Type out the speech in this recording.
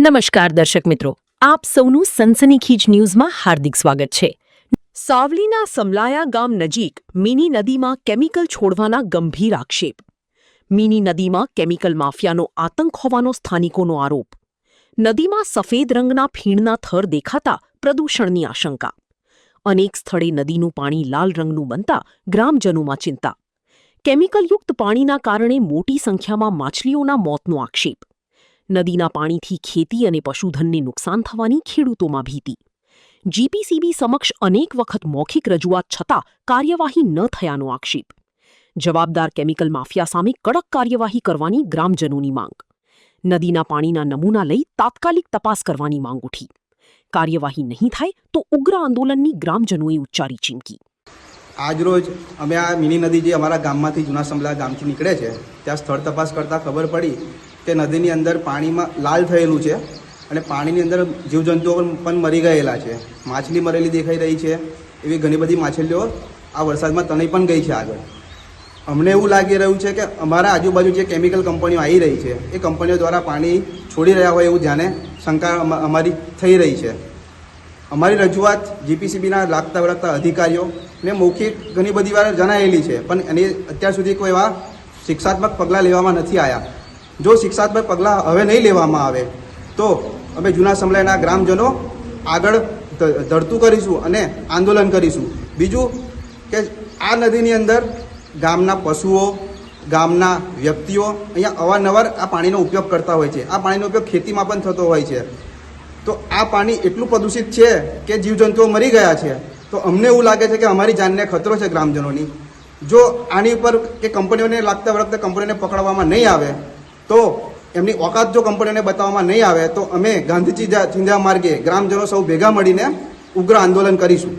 નમસ્કાર દર્શક મિત્રો, આપ સૌનું સનસનીખીજ ન્યૂઝમાં હાર્દિક સ્વાગત છે। સાવલીના સમલાયા ગામ નજીક મિની નદીમાં કેમિકલ છોડવાના ગંભીર આક્ષેપ। મિની નદીમાં કેમિકલ માફિયાનો આતંક હોવાનો સ્થાનિકોનો આરોપ। નદીમાં સફેદ રંગના ફીણના થર દેખાતા પ્રદૂષણની આશંકા। અનેક સ્થળે નદીનું પાણી લાલ રંગનું બનતા ગ્રામજનોમાં ચિંતા। કેમિકલયુક્ત પાણીના કારણે મોટી સંખ્યામાં માછલીઓના મોતનો આક્ષેપ। નદીના પાણીથી ખેતી અને પશુધનને નુકસાન થવાની ખેડૂતોમાં ભીતિ। જીપીસીબી સમક્ષ અનેક વખત મૌખિક રજૂઆત છતાં કાર્યવાહી ન થયાનો આક્ષેપ। જવાબદાર કેમિકલ માફિયા સામે કડક કાર્યવાહી કરવાની ગ્રામજનોની માંગ। નદીના પાણીના નમૂના લઈ તાત્કાલિક તપાસ કરવાની માંગ ઉઠી। કાર્યવાહી નહીં થાય તો ઉગ્ર આંદોલનની ગ્રામજનોએ ઉચ્ચારી ચીમકી। આજરોજ અમે આ મિની નદી જે અમારા ગામમાંથી જૂના સમલા ગામથી નીકળે છે ત્યાં સ્થળ તપાસ કરતાં ખબર પડી કે નદીની અંદર પાણીમાં લાલ થયેલું છે અને પાણીની અંદર જીવજંતુઓ પણ મરી ગયેલા છે। માછલી મરેલી દેખાઈ રહી છે। એવી ઘણી બધી માછલીઓ આ વરસાદમાં તણાઈ પણ ગઈ છે આગળ। અમને એવું લાગી રહ્યું છે કે અમારા આજુબાજુ જે કેમિકલ કંપનીઓ આવી રહી છે એ કંપનીઓ દ્વારા પાણી છોડી રહ્યા હોય એવું જાણે શંકા અમારી થઈ રહી છે। અમારી રજૂઆત જીપીસીબીના લાગતા વળગતા અધિકારીઓને મૌખિક ઘણી બધી વાર જણાયેલી છે પણ એની અત્યાર સુધી કોઈ એવા શિક્ષાત્મક પગલાં લેવામાં નથી આવ્યા। જો શિક્ષાત્મક પગલાં હવે નહીં લેવામાં આવે તો અમે જૂના સમલાયના ગ્રામજનો આગળ ધરતું કરીશું અને આંદોલન કરીશું। બીજું કે આ નદીની અંદર ગામના પશુઓ ગામના વ્યક્તિઓ અહીંયા અવારનવાર આ પાણીનો ઉપયોગ કરતા હોય છે। આ પાણીનો ઉપયોગ ખેતીમાં પણ થતો હોય છે। તો આ પાણી એટલું પ્રદૂષિત છે કે જીવજંતુઓ મરી ગયા છે। તો અમને એવું લાગે છે કે અમારી જાનને ખતરો છે ગ્રામજનોની। જો આની ઉપર કે કંપનીઓને લાગતા વળગતા કંપનીઓને પકડવામાં નહીં આવે તો એમની ઓકાત જો કંપનીઓને બતાવવામાં નહીં આવે તો અમે ગાંધીજી ચિંધ્યા માર્ગે ગ્રામજનો સૌ ભેગા મળીને ઉગ્ર આંદોલન કરીશું।